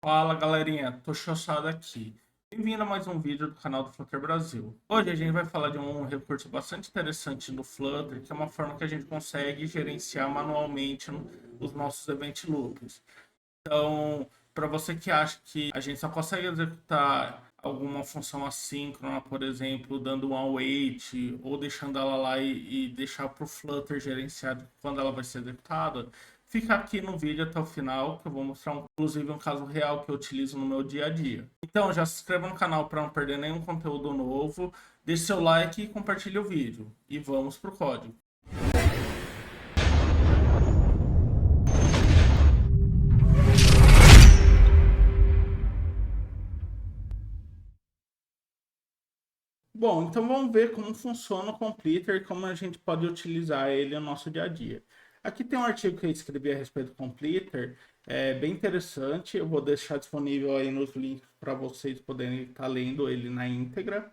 Fala galerinha, tô Chossado aqui. Bem-vindo a mais um vídeo do canal do Flutter Brasil. Hoje a gente vai falar de um recurso bastante interessante no Flutter, que é uma forma que a gente consegue gerenciar manualmente os nossos event loops. Então, para você que acha que a gente só consegue executar alguma função assíncrona, por exemplo, dando um await ou deixando ela lá e deixar para o Flutter gerenciado quando ela vai ser executada, fica aqui no vídeo até o final, que eu vou mostrar inclusive um caso real que eu utilizo no meu dia a dia. Então, já se inscreva no canal para não perder nenhum conteúdo novo, deixe seu like e compartilhe o vídeo. E vamos para o código. Bom, então vamos ver como funciona o Completer e como a gente pode utilizar ele no nosso dia a dia. Aqui tem um artigo que eu escrevi a respeito do Completer, é bem interessante, eu vou deixar disponível aí nos links para vocês poderem estar lendo ele na íntegra.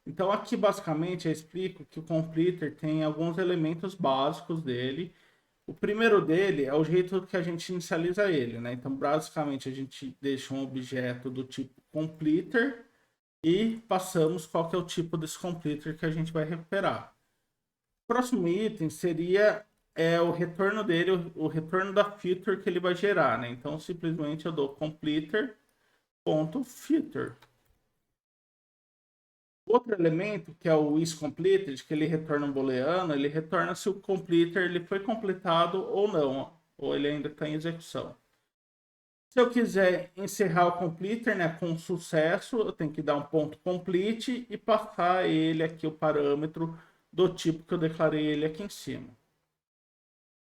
Então aqui basicamente eu explico que o Completer tem alguns elementos básicos dele. O primeiro dele é o jeito que a gente inicializa ele, né? Então basicamente a gente deixa um objeto do tipo Completer, e passamos qual que é o tipo desse completer que a gente vai recuperar. O próximo item seria o retorno dele, o retorno da feature que ele vai gerar, né? Então, simplesmente eu dou completer.feature. Outro elemento, que é o isCompleted, que ele retorna um booleano, ele retorna se o completer ele foi completado ou não, ou ele ainda está em execução. Se eu quiser encerrar o completer, né, com sucesso, eu tenho que dar um ponto complete e passar ele aqui, o parâmetro do tipo que eu declarei ele aqui em cima.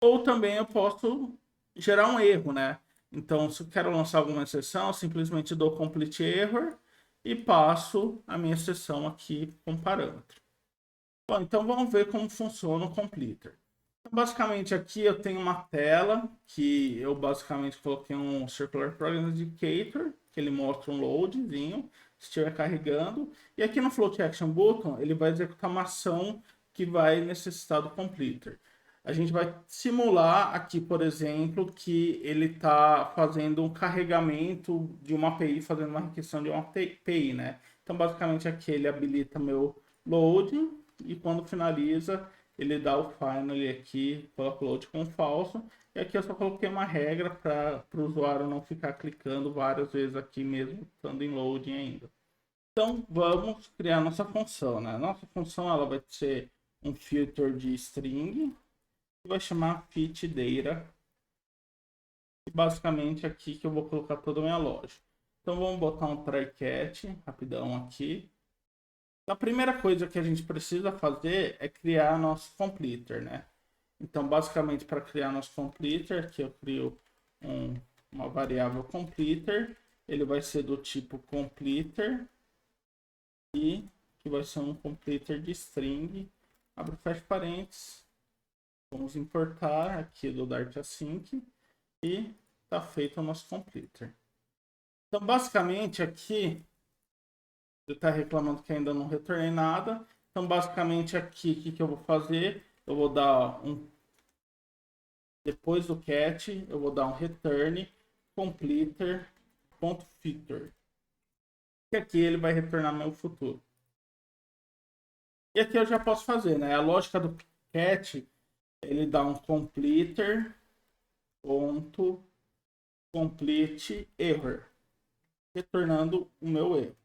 Ou também eu posso gerar um erro, né? Então, se eu quero lançar alguma exceção, eu simplesmente dou complete error e passo a minha exceção aqui com parâmetro. Bom, então vamos ver como funciona o completer. Basicamente aqui eu tenho uma tela que eu basicamente coloquei um Circular Program Indicator, que ele mostra um loadzinho, se estiver carregando. E aqui no Float Action Button ele vai executar uma ação que vai necessitar do completer. A gente vai simular aqui, por exemplo, que ele está fazendo um carregamento de uma API, fazendo uma requisição de uma API, né? Então basicamente aqui ele habilita meu load e quando finaliza ele dá o final aqui, coloca o load com falso. E aqui eu só coloquei uma regra para o usuário não ficar clicando várias vezes aqui mesmo, estando em loading ainda. Então vamos criar nossa função, né? Nossa função ela vai ser um filter de string que vai chamar fitData. E basicamente aqui que eu vou colocar toda a minha loja. Então vamos botar um try catch rapidão aqui. A primeira coisa que a gente precisa fazer é criar nosso completer, né? Então, basicamente, para criar nosso completer, aqui eu crio uma variável completer, ele vai ser do tipo completer e que vai ser um completer de string. Abre fecha parênteses. Vamos importar aqui do Dart Async e está feito o nosso completer. Então, basicamente, aqui ele está reclamando que ainda não retornei nada. Então, basicamente, aqui, o que eu vou fazer? Eu vou dar depois do cat, eu vou dar um return completer.feature. Que aqui ele vai retornar meu futuro. E aqui eu já posso fazer, né? A lógica do cat, ele dá um completer.complete error, retornando o meu erro.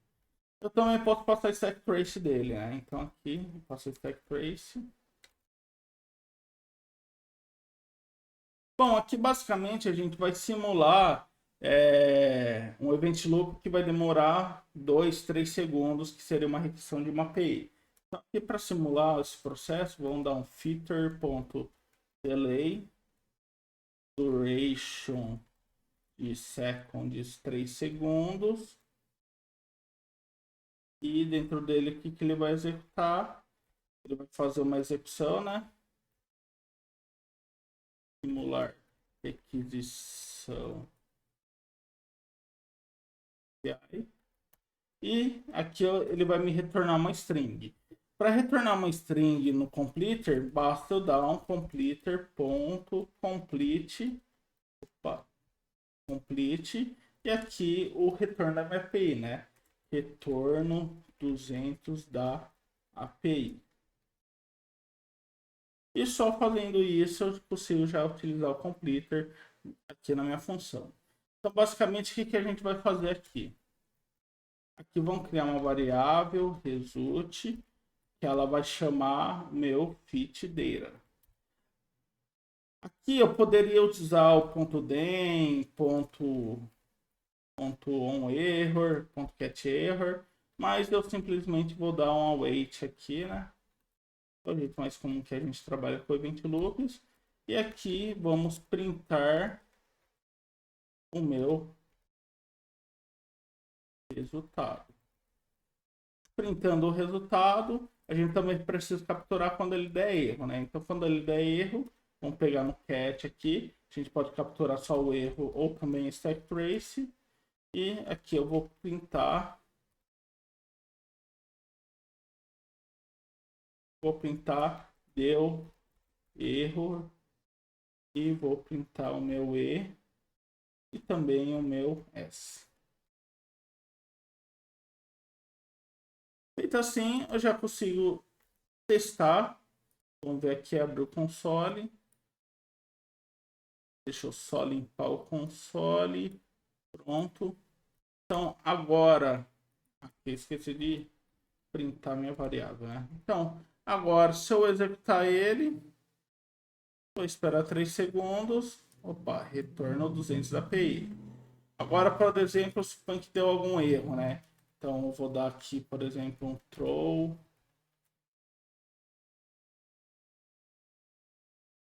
Eu também posso passar stack trace dele, né? Então aqui eu passo stack trace. Bom, aqui basicamente a gente vai simular um event loop que vai demorar 2, 3 segundos, que seria uma requisição de uma API. Então, aqui para simular esse processo, vamos dar um filter.delay duration de seconds 3 segundos. E dentro dele, o que ele vai executar? Ele vai fazer uma execução, né? Simular requisição API. E aqui ele vai me retornar uma string. Para retornar uma string no completer, basta eu dar um completer.complete E aqui o retorno da minha API, né? Retorno 200 da API. E só fazendo isso eu consigo já utilizar o completer aqui na minha função. Então, basicamente, o que a gente vai fazer aqui? Aqui vamos criar uma variável result, que ela vai chamar meu fit data. Aqui eu poderia utilizar o .den, .onError, .getError, mas eu simplesmente vou dar um await aqui, né? É o jeito mais comum que a gente trabalha com event loops. E aqui vamos printar o meu resultado. Printando o resultado, a gente também precisa capturar quando ele der erro, né? Então, quando ele der erro, vamos pegar no cat aqui. A gente pode capturar só o erro ou também stack trace. E aqui eu vou printar. Deu erro. E vou printar o meu E e também o meu S. Feito assim, eu já consigo testar. Vamos ver aqui, abrir o console. Deixa eu só limpar o console. Pronto. Então, agora... Aqui, esqueci de printar minha variável, né? Então, agora, se eu executar ele, vou esperar 3 segundos. Opa, retorno 200 da API. Agora, por exemplo, suponho que deu algum erro, né? Então, eu vou dar aqui, por exemplo, um throw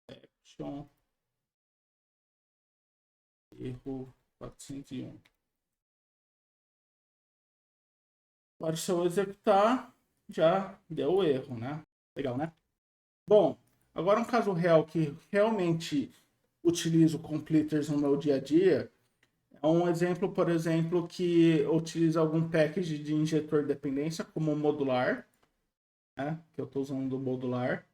action erro 401. Agora, se eu executar, já deu o erro, né? Legal, né? Bom, agora um caso real que realmente utilizo completers no meu dia a dia é um exemplo, por exemplo, que utiliza algum package de injetor de dependência, como o modular, né? Que eu estou usando do modular.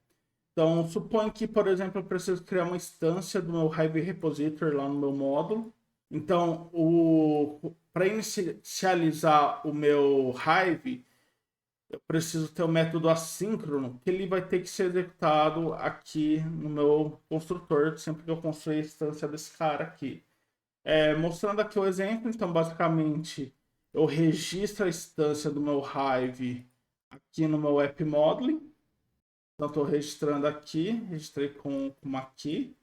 Então, suponho que, por exemplo, eu preciso criar uma instância do meu Hive Repository lá no meu módulo. Então, para inicializar o meu Hive, eu preciso ter um método assíncrono, que ele vai ter que ser executado aqui no meu construtor, sempre que eu construir a instância desse cara aqui. Mostrando aqui o exemplo, então, basicamente, eu registro a instância do meu Hive aqui no meu app modeling. Então, estou registrando aqui, registrei com uma key.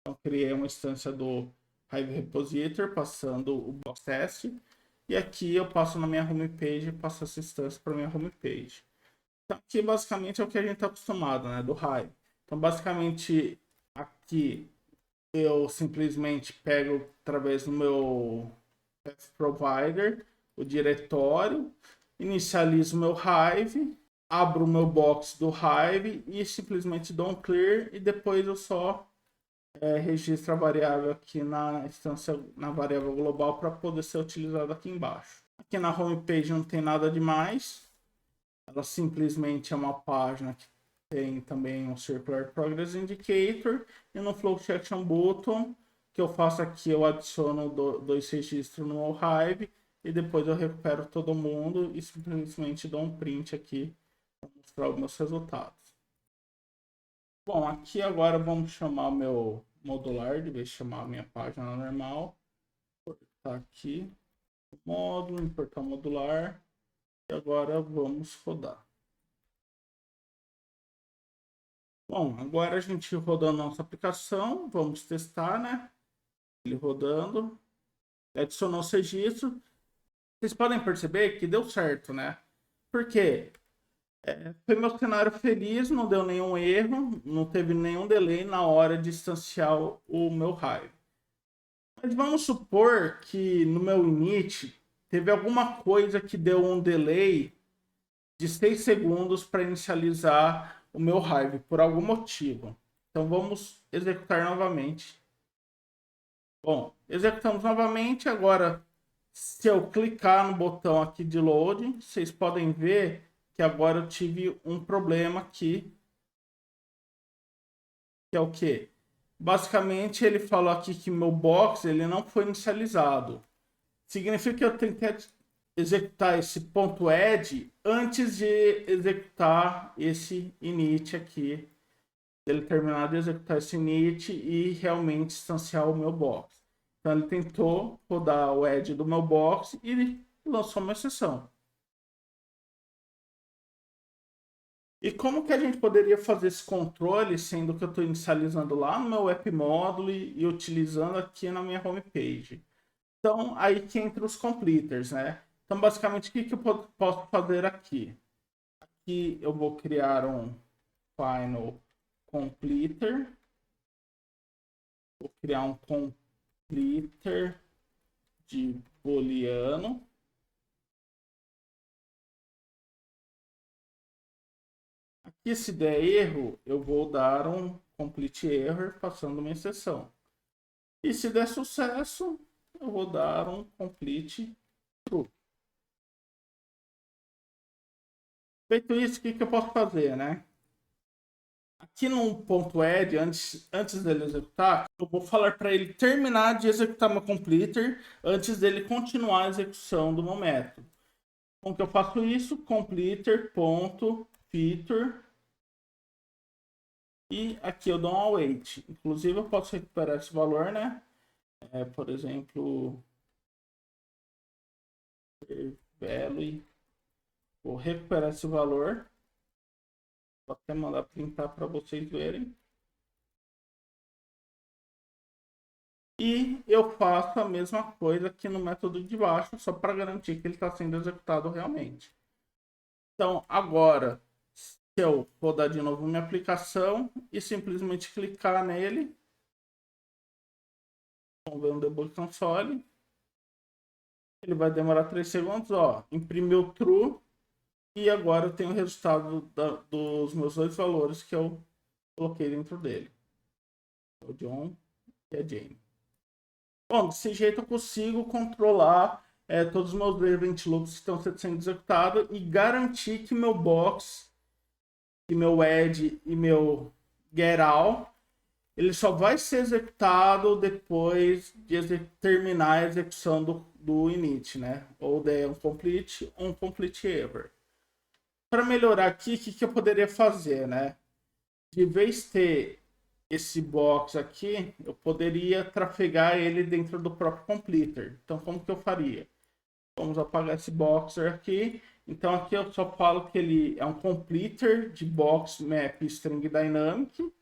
Então, criei uma instância do Hive Repository, passando o box test. E aqui eu passo na minha homepage e passo essa instância para minha homepage. Então, aqui basicamente é o que a gente está acostumado, né, do Hive. Então, basicamente, aqui eu simplesmente pego através do meu path provider o diretório, inicializo o meu Hive, abro o meu box do Hive e simplesmente dou um clear e depois eu só registro a variável aqui na instância, na variável global para poder ser utilizada aqui embaixo. Aqui na homepage não tem nada demais, ela simplesmente é uma página que tem também um Circular Progress Indicator e no Flow Action Button que eu faço aqui, eu adiciono dois registros no meu Hive e depois eu recupero todo mundo e simplesmente dou um print aqui para mostrar os meus resultados. Bom, aqui agora vamos chamar o meu modular, de vez de chamar a minha página normal. Tá aqui o módulo, importar o modular e agora vamos rodar. Bom, agora a gente rodando nossa aplicação, vamos testar, né? Ele rodando, adicionou os registros. Vocês podem perceber que deu certo, né? Por quê? Foi meu cenário feliz, não deu nenhum erro, não teve nenhum delay na hora de instanciar o meu Hive. Mas vamos supor que no meu init teve alguma coisa que deu um delay de 6 segundos para inicializar o meu Hive, por algum motivo. Então vamos executar novamente. Bom, executamos novamente. Agora, se eu clicar no botão aqui de load, vocês podem ver que agora eu tive um problema aqui. Que é o quê? Basicamente, ele falou aqui que meu box ele não foi inicializado. significa que eu tenho que executar esse ponto add antes de executar esse init aqui. Ele terminar de executar esse init e realmente instanciar o meu box. Então ele tentou rodar o add do meu box e lançou uma exceção. E como que a gente poderia fazer esse controle, sendo que eu estou inicializando lá no meu app módulo e utilizando aqui na minha homepage? Então, aí que entra os completers, né? Então, basicamente, o que eu posso fazer aqui? Aqui eu vou criar um final completer. Vou criar um completer de booleano. Aqui, se der erro, eu vou dar um complete error passando uma exceção. E se der sucesso, eu vou dar um complete true. Feito isso, o que eu posso fazer, né? Aqui no ponto add, antes dele executar, eu vou falar para ele terminar de executar meu completer antes dele continuar a execução do meu método. Como que eu faço isso? Completer.feature e aqui eu dou um await. Inclusive eu posso recuperar esse valor, né? Por exemplo, value. Vou recuperar esse valor. Vou até mandar printar para vocês verem. E eu faço a mesma coisa aqui no método de baixo, só para garantir que ele está sendo executado realmente. Então, agora, se eu rodar de novo minha aplicação e simplesmente clicar nele, vamos ver no Debug Console, ele vai demorar 3 segundos, ó, imprimiu true, e agora eu tenho o resultado dos meus dois valores que eu coloquei dentro dele. O John e a Jane. Bom, desse jeito eu consigo controlar todos os meus event loops que estão sendo executados e garantir que meu box, e meu add e meu getAll, ele só vai ser executado depois de terminar a execução do init, né? Ou the complete ou complete ever. Para melhorar aqui, o que eu poderia fazer, né? De vez de ter esse box aqui, eu poderia trafegar ele dentro do próprio completer. Então, como que eu faria? Vamos apagar esse boxer aqui. Então, aqui eu só falo que ele é um completer de box map string dynamic.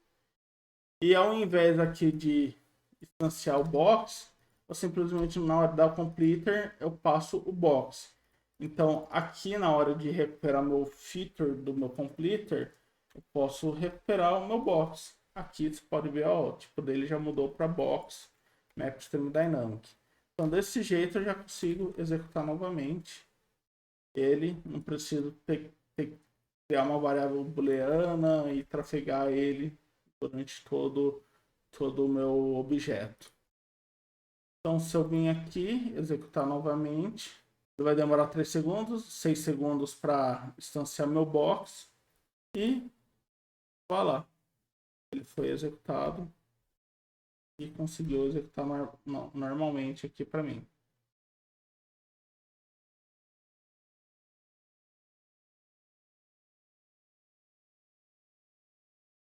E ao invés aqui de instanciar o box, eu simplesmente na hora da completer eu passo o box. Então, aqui na hora de recuperar meu feature do meu completer, eu posso recuperar o meu box. Aqui você pode ver, ó, o tipo dele já mudou para box map string dynamic. Então, desse jeito eu já consigo executar novamente ele. Não preciso criar uma variável booleana e trafegar ele durante todo o meu objeto. Então, se eu vim aqui, executar novamente, ele vai demorar 3 segundos, 6 segundos para instanciar meu box e voilà, ele foi executado e conseguiu executar normalmente aqui para mim.